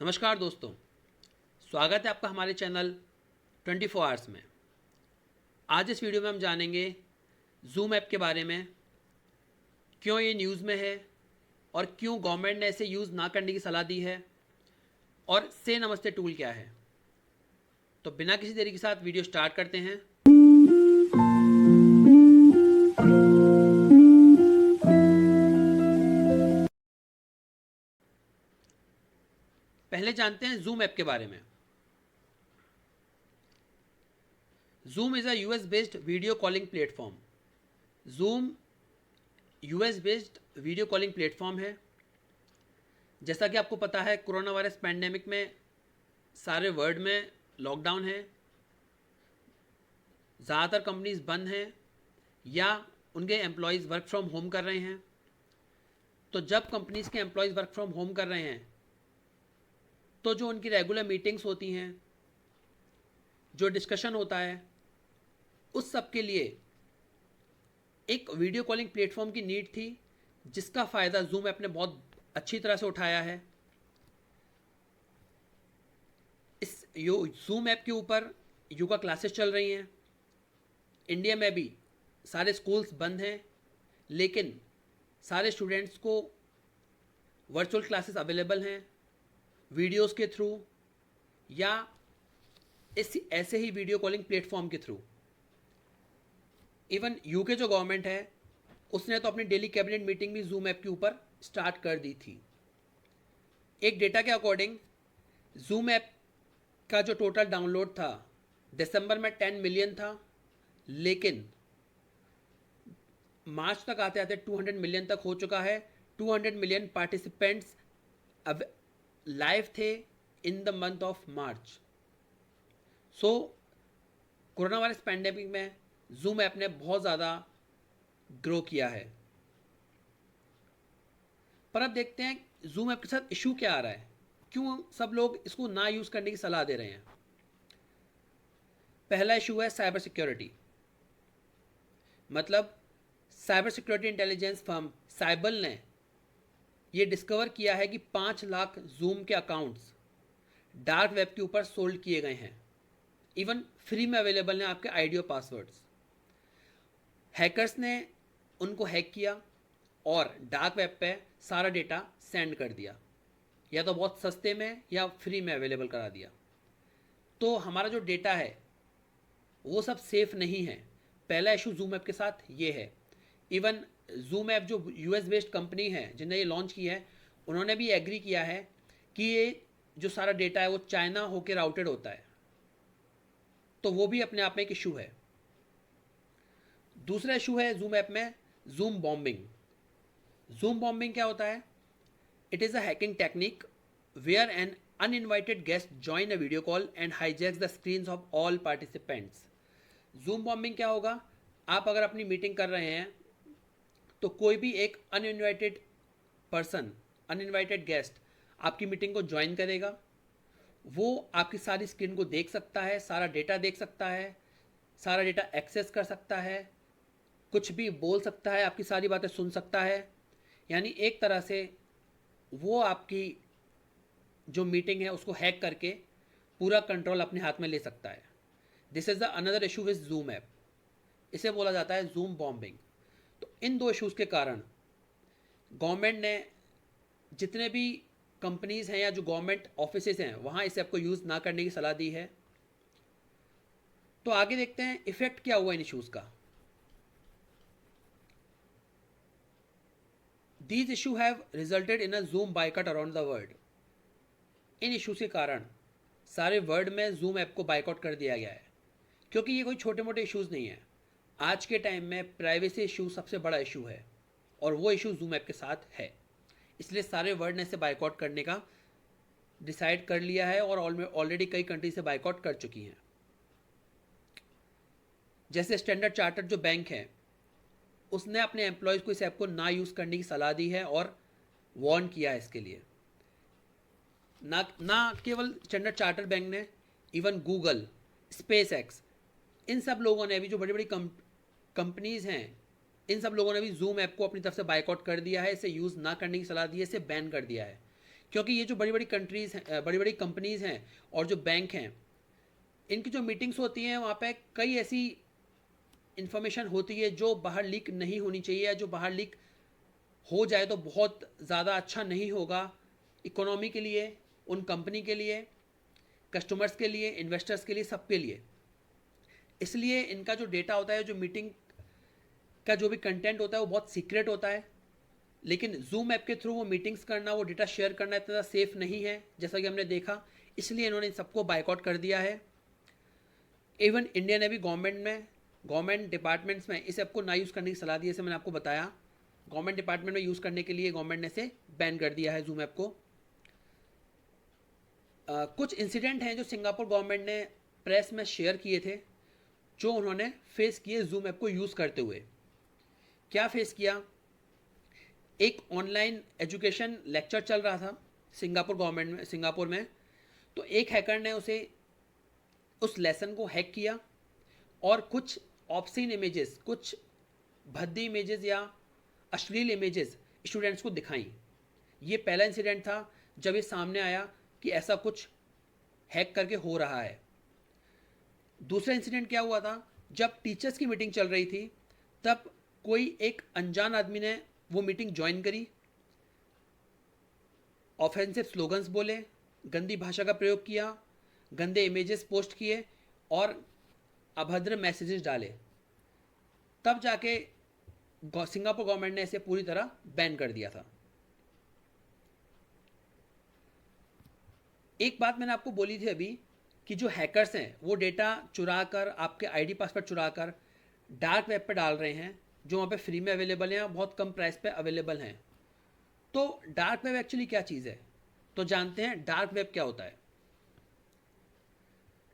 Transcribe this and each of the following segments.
नमस्कार दोस्तों, स्वागत है आपका हमारे चैनल 24 आवर्स में। आज इस वीडियो में हम जानेंगे जूम ऐप के बारे में, क्यों ये न्यूज़ में है और क्यों गवर्नमेंट ने इसे यूज़ ना करने की सलाह दी है और से नमस्ते टूल क्या है। तो बिना किसी देरी के साथ वीडियो स्टार्ट करते हैं। पहले जानते हैं जूम ऐप के बारे में। Zoom is a US based video calling platform. Zoom US based video calling platform है। जैसा कि आपको पता है, कोरोना वायरस पैंडेमिक में सारे वर्ल्ड में लॉकडाउन है, ज़्यादातर कंपनीज बंद हैं या उनके एम्प्लॉयज़ वर्क फ्रॉम होम कर रहे हैं। तो जब कंपनीज के एम्प्लॉयज़ वर्क फ्रॉम होम कर रहे हैं तो जो उनकी रेगुलर मीटिंग्स होती हैं, जो डिस्कशन होता है, उस सब के लिए एक वीडियो कॉलिंग प्लेटफॉर्म की नीड थी, जिसका फ़ायदा जूम ऐप ने बहुत अच्छी तरह से उठाया है। इस जूम ऐप के ऊपर योगा क्लासेस चल रही हैं। इंडिया में भी सारे स्कूल्स बंद हैं, लेकिन सारे स्टूडेंट्स को वर्चुअल क्लासेस अवेलेबल हैं वीडियोस के थ्रू या इस ऐसे ही वीडियो कॉलिंग प्लेटफॉर्म के थ्रू। इवन यूके जो गवर्नमेंट है, उसने तो अपनी डेली कैबिनेट मीटिंग भी जूम ऐप के ऊपर स्टार्ट कर दी थी। एक डेटा के अकॉर्डिंग जूम ऐप का जो टोटल डाउनलोड था दिसंबर में 10 मिलियन था, लेकिन मार्च तक आते आते 200 मिलियन तक हो चुका है। 200 मिलियन पार्टिसिपेंट्स अब लाइव थे in the month of March. So corona virus pandemic में जूम ऐप ने बहुत ज़्यादा ग्रो किया है। पर अब देखते हैं जूम ऐप के साथ इशू क्या आ रहा है, क्यों सब लोग इसको ना यूज़ करने की सलाह दे रहे हैं। पहला इशू है साइबर सिक्योरिटी। मतलब cyber security intelligence firm Cyble ने ये डिस्कवर किया है कि 5 लाख जूम के अकाउंट्स डार्क वेब के ऊपर सोल्ड किए गए हैं। इवन फ्री में अवेलेबल हैं आपके आईडी और पासवर्ड्स। हैकर्स ने उनको हैक किया और डार्क वेब पे सारा डेटा सेंड कर दिया, या तो बहुत सस्ते में या फ्री में अवेलेबल करा दिया। तो हमारा जो डेटा है वो सब सेफ नहीं है। पहला इशू जूम ऐप के साथ ये है। इवन जूम ऐप जो यूएस बेस्ड कंपनी है जिन्हें ये लॉन्च की है, उन्होंने भी एग्री किया है कि ये जो सारा डेटा है वो चाइना होकर राउटेड होता है। तो वो भी अपने आप में एक इशू है। दूसरा इशू है जूम ऐप में जूम बॉम्बिंग। जूम बॉम्बिंग क्या होता है? It is a hacking technique where an uninvited guest join a video call and hijacks the screens of all participants. Zoom bombing क्या होगा? आप अगर अपनी मीटिंग कर रहे हैं तो कोई भी एक अनइनवाइटेड पर्सन, अनइनवाइटेड गेस्ट आपकी मीटिंग को ज्वाइन करेगा। वो आपकी सारी स्क्रीन को देख सकता है, सारा डेटा देख सकता है, सारा डेटा एक्सेस कर सकता है, कुछ भी बोल सकता है, आपकी सारी बातें सुन सकता है। यानी एक तरह से वो आपकी जो मीटिंग है उसको हैक करके पूरा कंट्रोल अपने हाथ में ले सकता है। This is the another issue with zoom app. इसे बोला जाता है जूम बॉम्बिंग। तो इन दो इश्यूज़ के कारण गवर्नमेंट ने जितने भी कंपनीज़ हैं या जो गवर्नमेंट ऑफिसेज हैं वहाँ इस ऐप को यूज़ ना करने की सलाह दी है। तो आगे देखते हैं इफेक्ट क्या हुआ इन इश्यूज़ का। These issue have resulted in a Zoom boycott around the world. In issues के कारण सारे वर्ल्ड में जूम ऐप को बाइकआउट कर दिया गया है, क्योंकि ये कोई छोटे मोटे इश्यूज़ नहीं है। आज के टाइम में प्राइवेसी इशू सबसे बड़ा इशू है और वो इशू जूम ऐप के साथ है। इसलिए सारे वर्ल्ड ने इसे बाइकआउट करने का डिसाइड कर लिया है और ऑलरेडी कई कंट्री से बाइकआउट कर चुकी हैं। जैसे स्टैंडर्ड चार्टर्ड जो बैंक है, उसने अपने एम्प्लॉयज़ को इस ऐप को ना यूज़ करने की सलाह दी है और वार्न किया है इसके लिए। ना केवल स्टैंडर्ड चार्टर्ड बैंक ने, इवन गूगल, स्पेस एक्स, इन सब लोगों ने भी, जो बड़ी बड़ी कंपनीज़ हैं, इन सब लोगों ने भी जूम ऐप को अपनी तरफ से बाइकआउट कर दिया है। इसे यूज़ ना करने की सलाह दी है, इसे बैन कर दिया है। क्योंकि ये जो बड़ी बड़ी कंट्रीज़ हैं, बड़ी बड़ी कंपनीज़ हैं और जो बैंक हैं, इनकी जो मीटिंग्स होती हैं वहाँ पे कई ऐसी इन्फॉर्मेशन होती है जो बाहर लीक नहीं होनी चाहिए, या जो बाहर लीक हो जाए तो बहुत ज़्यादा अच्छा नहीं होगा इकोनॉमी के लिए, उन कंपनी के लिए, कस्टमर्स के लिए, इन्वेस्टर्स के लिए, सबके लिए। इसलिए इनका जो डेटा होता है, जो मीटिंग का जो भी कंटेंट होता है वो बहुत सीक्रेट होता है। लेकिन जूम ऐप के थ्रू वो मीटिंग्स करना, वो डेटा शेयर करना इतना ज़्यादा सेफ नहीं है, जैसा कि हमने देखा। इसलिए इन्होंने इन सबको बायकॉट कर दिया है। इवन इंडिया ने भी गवर्नमेंट डिपार्टमेंट्स में इस ऐप को ना यूज़ करने की सलाह दी, जैसे मैंने आपको बताया। गवर्नमेंट डिपार्टमेंट में यूज़ करने के लिए गवर्नमेंट ने इसे बैन कर दिया है, जूम ऐप को। कुछ इंसिडेंट हैं जो सिंगापुर गवर्नमेंट ने प्रेस में शेयर किए थे, जो उन्होंने फेस किए जूम ऐप को यूज़ करते हुए। क्या फेस किया? एक ऑनलाइन एजुकेशन लेक्चर चल रहा था सिंगापुर में। तो एक हैकर ने उस लेसन को हैक किया और कुछ ऑब्सीन इमेजेस, कुछ भद्दी इमेजेस या अश्लील इमेजेस स्टूडेंट्स को दिखाई। ये पहला इंसिडेंट था जब ये सामने आया कि ऐसा कुछ हैक करके हो रहा है। दूसरा इंसिडेंट क्या हुआ था? जब टीचर्स की मीटिंग चल रही थी, तब कोई एक अनजान आदमी ने वो मीटिंग ज्वाइन करी, ऑफेंसिव स्लोगन्स बोले, गंदी भाषा का प्रयोग किया, गंदे इमेजेस पोस्ट किए और अभद्र मैसेजेस डाले। तब जाके सिंगापुर गवर्नमेंट ने इसे पूरी तरह बैन कर दिया था। एक बात मैंने आपको बोली थी अभी कि जो हैकर्स हैं वो डेटा चुरा कर, आपके आईडी पासवर्ड चुरा कर डार्क वेब पे डाल रहे हैं, जो वहाँ पे फ्री में अवेलेबल हैं और बहुत कम प्राइस पे अवेलेबल हैं। तो डार्क वेब एक्चुअली क्या चीज़ है? तो जानते हैं डार्क वेब क्या होता है।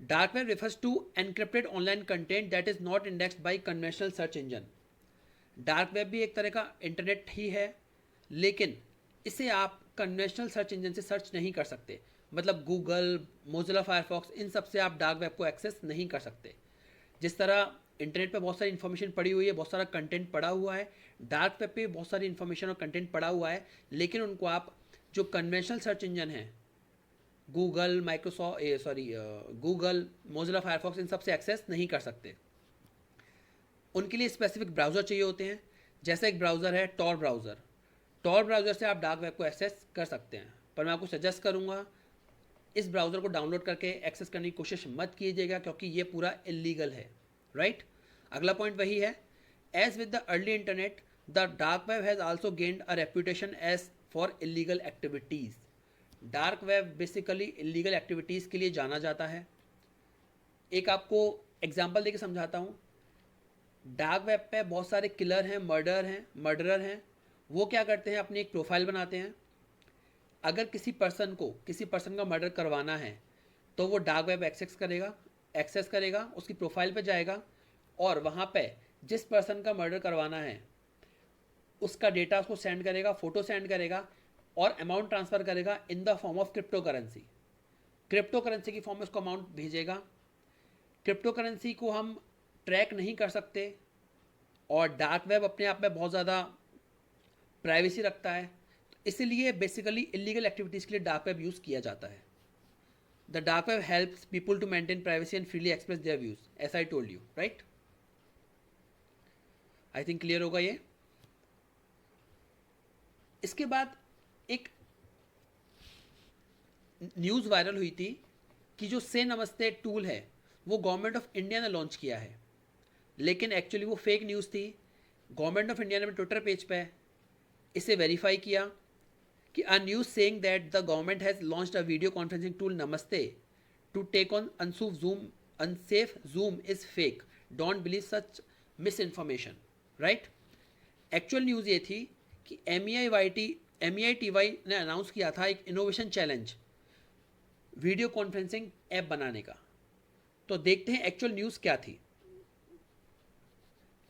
Dark web refers to encrypted online content that is not indexed by conventional search engine। Dark web भी एक तरह का इंटरनेट ही है, लेकिन इसे आप कन्वेंशनल सर्च इंजन से सर्च नहीं कर सकते। मतलब गूगल, मोजिला फायरफॉक्स, इन सब से आप डार्क वेब को एक्सेस नहीं कर सकते। जिस तरह इंटरनेट पे बहुत सारी इन्फॉर्मेशन पड़ी हुई है, बहुत सारा कंटेंट पड़ा हुआ है, डार्क वेब पे बहुत सारी इन्फॉर्मेशन और कंटेंट पड़ा हुआ है, लेकिन उनको आप जो कन्वेंशनल सर्च इंजन है, गूगल, गूगल, मोजिला फायरफॉक्स, इन सब से एक्सेस नहीं कर सकते। उनके लिए स्पेसिफिक ब्राउज़र चाहिए होते हैं। जैसे एक ब्राउज़र है टॉर ब्राउज़र। टॉर ब्राउज़र से आप डार्क वेब को एक्सेस कर सकते हैं, पर मैं आपको सजेस्ट करूँगा इस ब्राउज़र को डाउनलोड करके एक्सेस करने की कोशिश मत कीजिएगा, क्योंकि ये पूरा इलीगल है। राइट? अगला पॉइंट वही है, as with the early internet the dark web has also gained a reputation as for illegal activities. Dark web basically illegal activities के लिए जाना जाता है। एक आपको एग्जांपल देके समझाता हूँ। डार्क वेब पे बहुत सारे किलर हैं, मर्डरर हैं। वो क्या करते हैं, अपनी एक प्रोफाइल बनाते हैं। अगर किसी पर्सन का मर्डर करवाना है तो वो डार्क वेब एक्सेस करेगा, उसकी प्रोफाइल पे जाएगा और वहाँ पे जिस पर्सन का मर्डर करवाना है उसका डेटा उसको सेंड करेगा, फोटो सेंड करेगा और अमाउंट ट्रांसफ़र करेगा in the form of crypto currency की फॉर्म में उसको अमाउंट भेजेगा। क्रिप्टो करेंसी को हम ट्रैक नहीं कर सकते और डार्क वेब अपने आप में बहुत ज़्यादा प्राइवेसी रखता है, तो इसलिए बेसिकली इलीगल एक्टिविटीज़ के लिए डार्क वेब यूज़ किया जाता है। The dark web helps people to maintain privacy and freely express their views, as I told you. Right? I think clear होगा ये। इसके बाद एक न्यूज़ वायरल हुई थी कि जो से नमस्ते टूल है वो गवर्नमेंट ऑफ इंडिया ने लॉन्च किया है, लेकिन एक्चुअली वो फेक न्यूज़ थी। गवर्नमेंट ऑफ इंडिया ने ट्विटर पेज पे इसे वेरीफाई किया कि a news saying that the government has launched a video conferencing tool Namaste to take on unsafe Zoom is fake, don't believe such misinformation. Right? Actual news ये थी कि MEITY ने announce किया था एक innovation challenge video conferencing app बनाने का। तो देखते हैं एक्चुअल न्यूज़ क्या थी।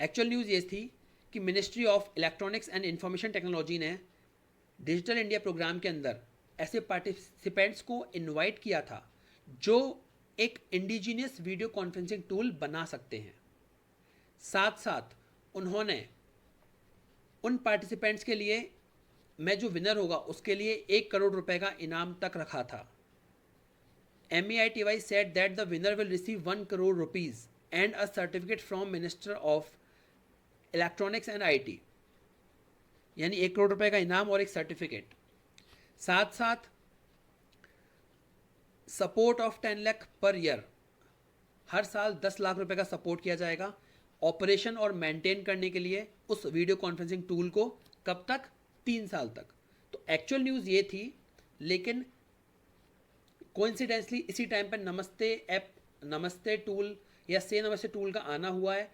एक्चुअल न्यूज़ ये थी कि ministry of electronics and information technology ने डिजिटल इंडिया प्रोग्राम के अंदर ऐसे पार्टिसिपेंट्स को इनवाइट किया था जो एक इंडिजीनियस वीडियो कॉन्फ्रेंसिंग टूल बना सकते हैं। साथ साथ उन्होंने उन पार्टिसिपेंट्स के लिए में जो विनर होगा उसके लिए 1 करोड़ रुपए का इनाम तक रखा था। MEITY said that the winner will receive 1 crore rupees and a certificate from Minister of Electronics and IT, यानी 1 करोड़ रुपए का इनाम और एक सर्टिफिकेट। साथ साथ support of 10 lakh per year, हर साल 10 लाख रुपए का सपोर्ट किया जाएगा ऑपरेशन और मेंटेन करने के लिए उस वीडियो कॉन्फ्रेंसिंग टूल को। कब तक? 3 साल तक। तो एक्चुअल न्यूज़ ये थी, लेकिन कोइंसिडेंसली इसी टाइम पर नमस्ते ऐप, नमस्ते टूल या से नमस्ते टूल का आना हुआ है,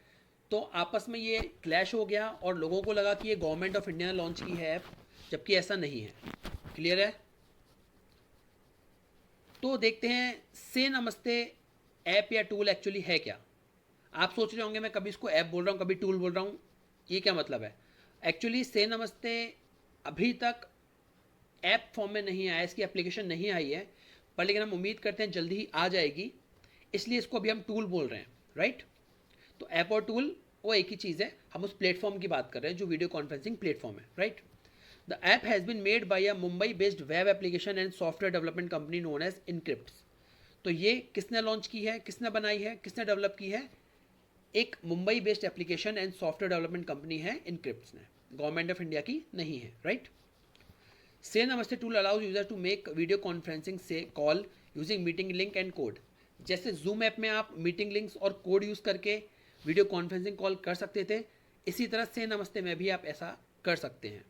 तो आपस में ये क्लैश हो गया और लोगों को लगा कि ये गवर्नमेंट ऑफ इंडिया ने लॉन्च की है ऐप, जबकि ऐसा नहीं है। क्लियर है? तो देखते हैं से नमस्ते ऐप या टूल एक्चुअली है क्या। आप सोच रहे होंगे मैं कभी इसको ऐप बोल रहा हूँ, कभी टूल बोल रहा हूँ, ये क्या मतलब है? एक्चुअली से नमस्ते अभी तक ऐप फॉर्म में नहीं आया, इसकी एप्लीकेशन नहीं आई है, पर लेकिन हम उम्मीद करते हैं जल्दी ही आ जाएगी, इसलिए इसको अभी हम टूल बोल रहे हैं, राइट। तो ऐप और टूल वो एक ही चीज़ है, हम उस प्लेटफॉर्म की बात कर रहे हैं जो वीडियो कॉन्फ्रेंसिंग प्लेटफॉर्म है, right. The app has been made by a Mumbai based web application and software development company known as Increpts. तो ये किसने लॉन्च की है, किसने बनाई है, किसने डेवलप की है? एक Mumbai based application and software development company है इनक्रिप्ट्स ने, गवर्नमेंट ऑफ इंडिया की नहीं है, राइट। से Namaste tool allows user to make video conferencing से call using meeting link and code. जैसे जूम ऐप में आप मीटिंग लिंक्स और कोड यूज़ करके वीडियो कॉन्फ्रेंसिंग कॉल कर सकते थे, इसी तरह से नमस्ते में भी आप ऐसा कर सकते हैं।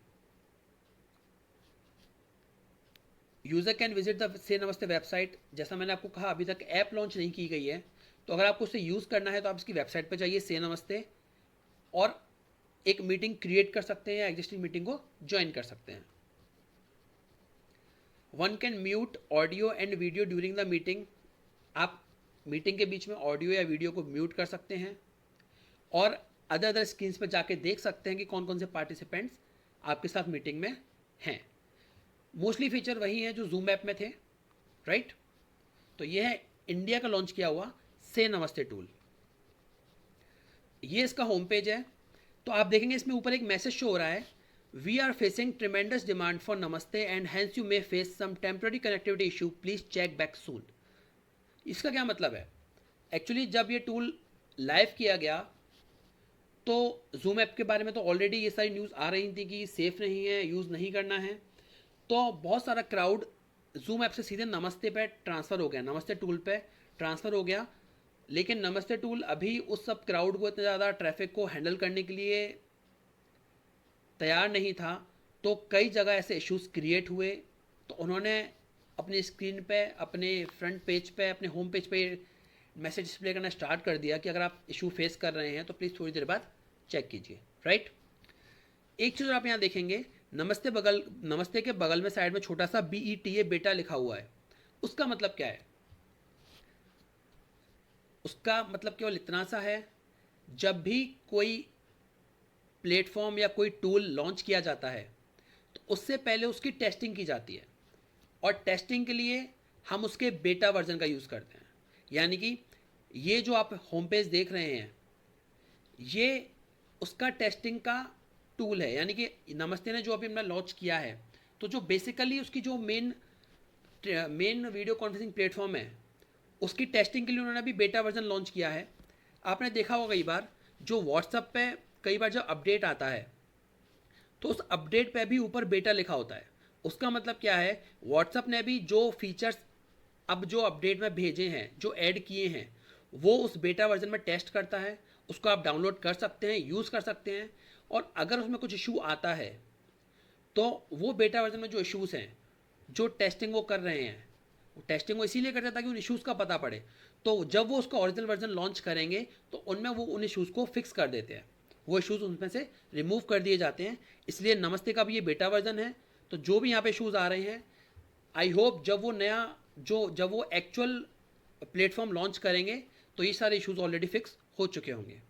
यूज़र कैन विजिट द से नमस्ते वेबसाइट। जैसा मैंने आपको कहा अभी तक ऐप लॉन्च नहीं की गई है, तो अगर आपको उसे यूज़ करना है तो आप इसकी वेबसाइट पर जाइए से नमस्ते, और एक मीटिंग क्रिएट कर सकते हैं या एग्जिस्टिंग मीटिंग को ज्वाइन कर सकते हैं। One can mute audio and video during the meeting. आप मीटिंग के बीच में ऑडियो या वीडियो को म्यूट कर सकते हैं और अदर स्क्रीन्स पर जाके देख सकते हैं कि कौन कौन से पार्टिसिपेंट्स आपके साथ मीटिंग में हैं। मोस्टली फीचर वही हैं जो जूम ऐप में थे, राइट। तो ये है इंडिया का लॉन्च किया हुआ से नमस्ते टूल। ये इसका होम पेज है। तो आप देखेंगे इसमें ऊपर एक मैसेज शो हो रहा है, we are facing tremendous demand for Namaste and hence you may face some temporary connectivity issue, please check back soon. इसका क्या मतलब है? एक्चुअली जब ये टूल लाइव किया गया तो जूम ऐप के बारे में तो ऑलरेडी ये सारी न्यूज़ आ रही थी कि सेफ़ नहीं है, यूज़ नहीं करना है। तो बहुत सारा क्राउड जूम ऐप से सीधे नमस्ते पे ट्रांसफ़र हो गया, नमस्ते टूल पे ट्रांसफ़र हो गया। लेकिन नमस्ते टूल अभी उस सब क्राउड को, इतना ज़्यादा ट्रैफिक को हैंडल करने के लिए तैयार नहीं था। तो कई जगह ऐसे इश्यूज़ क्रिएट हुए, तो उन्होंने अपनी स्क्रीन पे, अपने फ्रंट पेज पे, अपने होम पेज पे मैसेज डिस्प्ले करना स्टार्ट कर दिया कि अगर आप इशू फेस कर रहे हैं तो प्लीज़ थोड़ी देर बाद चेक कीजिए, राइट। एक चीज़ आप यहाँ देखेंगे, नमस्ते के बगल में साइड में छोटा सा BETA बेटा लिखा हुआ है। उसका मतलब क्या है? उसका मतलब केवल इतना सा है, जब भी कोई प्लेटफॉर्म या कोई टूल लॉन्च किया जाता है तो उससे पहले उसकी टेस्टिंग की जाती है, और टेस्टिंग के लिए हम उसके बेटा वर्जन का यूज़ करते हैं। यानी कि ये जो आप होम पेज देख रहे हैं, ये उसका टेस्टिंग का टूल है। यानी कि नमस्ते ने जो अभी हमने लॉन्च किया है, तो जो बेसिकली उसकी जो मेन वीडियो कॉन्फ्रेंसिंग प्लेटफॉर्म है, उसकी टेस्टिंग के लिए उन्होंने अभी बेटा वर्जन लॉन्च किया है। आपने देखा होगा कई बार जो व्हाट्सएप पे कई बार जब अपडेट आता है तो उस अपडेट पे भी ऊपर बेटा लिखा होता है। उसका मतलब क्या है? व्हाट्सएप ने भी जो फीचर्स अब जो अपडेट में भेजे हैं, जो ऐड किए हैं, वो उस बेटा वर्जन में टेस्ट करता है। उसको आप डाउनलोड कर सकते हैं, यूज़ कर सकते हैं, और अगर उसमें कुछ इशू आता है तो वो बेटा वर्जन में जो इश्यूज़ हैं, जो टेस्टिंग वो कर रहे हैं, वो टेस्टिंग वो इसीलिए करते हैं ताकि उन इश्यूज़ का पता पड़े। तो जब वो उसका ओरिजिनल वर्जन लॉन्च करेंगे तो उनमें वो उन इश्यूज़ को फिक्स कर देते हैं, वो इश्यूज़ उनमें से रिमूव कर दिए जाते हैं। इसलिए नमस्ते का भी ये बेटा वर्जन है। तो जो भी यहाँ पे इश्यूज़ आ रहे हैं, आई होप जब वो नया जब वो एक्चुअल प्लेटफॉर्म लॉन्च करेंगे तो ये सारे इश्यूज़ ऑलरेडी फिक्स हो चुके होंगे।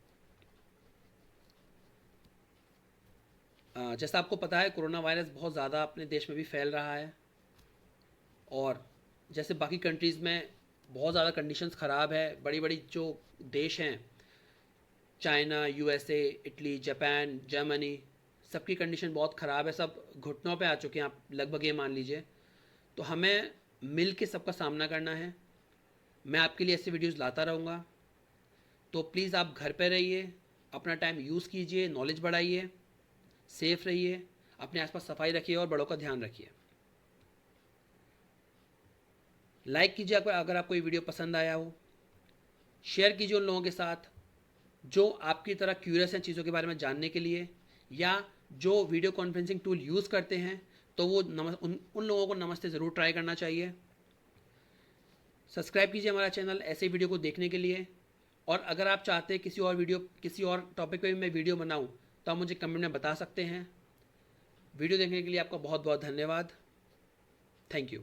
जैसा आपको पता है कोरोना वायरस बहुत ज़्यादा अपने देश में भी फैल रहा है, और जैसे बाकी कंट्रीज़ में बहुत ज़्यादा कंडीशंस ख़राब है। बड़ी बड़ी जो देश हैं, China, USA, Italy, Japan, Germany, सबकी कंडीशन बहुत ख़राब है, सब घुटनों पे आ चुके हैं, आप लगभग ये मान लीजिए। तो हमें मिल के सबका सामना करना है। मैं आपके लिए ऐसे वीडियोस लाता रहूँगा। तो प्लीज़ आप घर पे रहिए, अपना टाइम यूज़ कीजिए, नॉलेज बढ़ाइए, सेफ रहिए, अपने आसपास सफाई रखिए और बड़ों का ध्यान रखिए। लाइक कीजिए अगर आपको ये वीडियो पसंद आया हो। शेयर कीजिए उन लोगों के साथ जो आपकी तरह क्यूरियस हैं चीज़ों के बारे में जानने के लिए, या जो वीडियो कॉन्फ्रेंसिंग टूल यूज़ करते हैं। तो वो उन लोगों को नमस्ते ज़रूर ट्राई करना चाहिए। सब्सक्राइब कीजिए हमारा चैनल ऐसे वीडियो को देखने के लिए। और अगर आप चाहते हैं किसी और टॉपिक पे भी मैं वीडियो बनाऊं, तो आप मुझे कमेंट में बता सकते हैं। वीडियो देखने के लिए आपका बहुत बहुत धन्यवाद। Thank you.